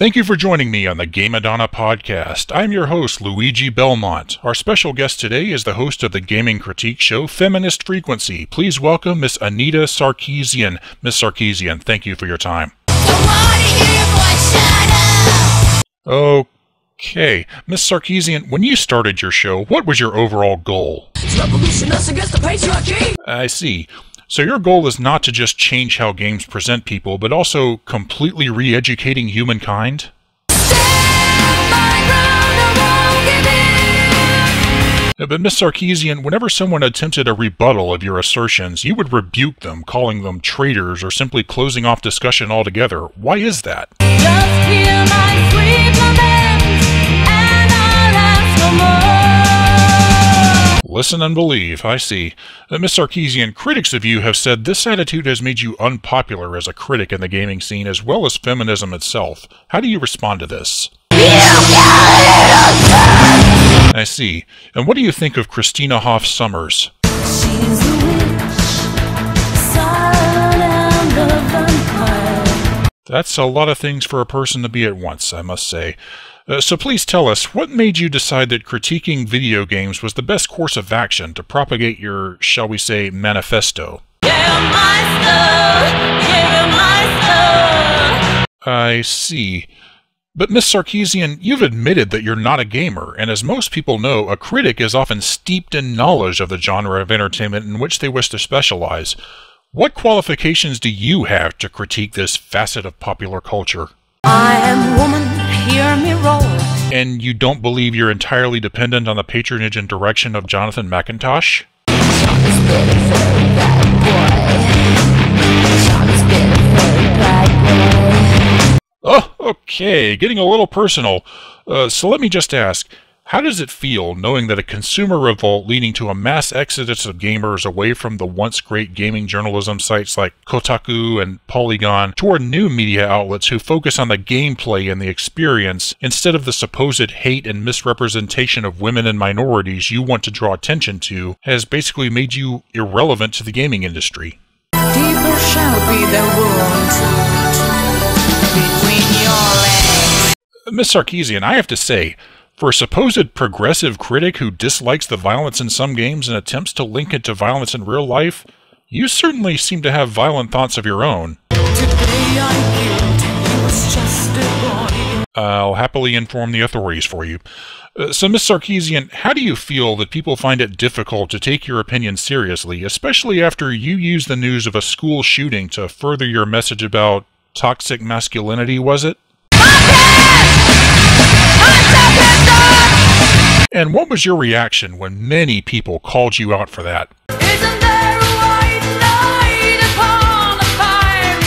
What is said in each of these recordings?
Thank you for joining me on the Gamadonna podcast. I'm your host, Luigi Belmont. Our special guest today is the host of the gaming critique show, Feminist Frequency. Please welcome Miss Anita Sarkeesian. Miss Sarkeesian, thank you for your time. Okay. Miss Sarkeesian, when you started your show, what was your overall goal? Revolution us against the patriarchy! I see. So your goal is not to just change how games present people, but also completely re-educating humankind? But Miss Sarkeesian, whenever someone attempted a rebuttal of your assertions, you would rebuke them, calling them traitors or simply closing off discussion altogether. Why is that? Just hear my sweet lament, and I'll ask no more. Listen and believe, I see. Miss Sarkeesian, critics of you have said this attitude has made you unpopular as a critic in the gaming scene as well as feminism itself. How do you respond to this? I see. And what do you think of Christina Hoff Sommers? She's a witch, silent and a vampire. That's a lot of things for a person to be at once, I must say. So please tell us, what made you decide that critiquing video games was the best course of action to propagate your, shall we say, manifesto? I see. But Miss Sarkeesian, you've admitted that you're not a gamer, and as most people know, a critic is often steeped in knowledge of the genre of entertainment in which they wish to specialize. What qualifications do you have to critique this facet of popular culture? I am woman, hear me roar. And you don't believe you're entirely dependent on the patronage and direction of Jonathan McIntosh? Oh, okay, getting a little personal. So let me just ask, how does it feel knowing that a consumer revolt leading to a mass exodus of gamers away from the once great gaming journalism sites like Kotaku and Polygon toward new media outlets who focus on the gameplay and the experience instead of the supposed hate and misrepresentation of women and minorities you want to draw attention to has basically made you irrelevant to the gaming industry? Deeper shall be the wound between your legs. Miss Sarkeesian, I have to say, for a supposed progressive critic who dislikes the violence in some games and attempts to link it to violence in real life, you certainly seem to have violent thoughts of your own. Today I'm guilty, he was just a boy. I'll happily inform the authorities for you. So, Miss Sarkeesian, how do you feel that people find it difficult to take your opinion seriously, especially after you use the news of a school shooting to further your message about toxic masculinity, was it? And what was your reaction when many people called you out for that? Isn't there a white knight upon a fiery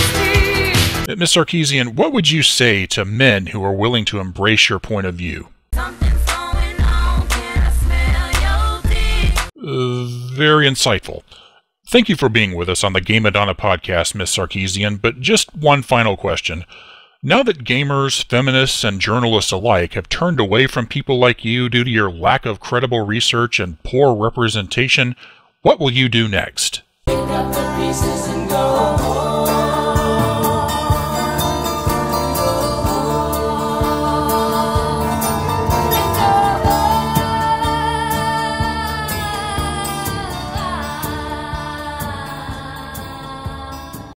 steed? Miss Sarkeesian, what would you say to men who are willing to embrace your point of view? Something's going on, can I smell your teeth? Very insightful. Thank you for being with us on the Gamadonna podcast, Miss Sarkeesian, but just one final question. Now that gamers, feminists, and journalists alike have turned away from people like you due to your lack of credible research and poor representation, what will you do next? Pick up the pieces and go home.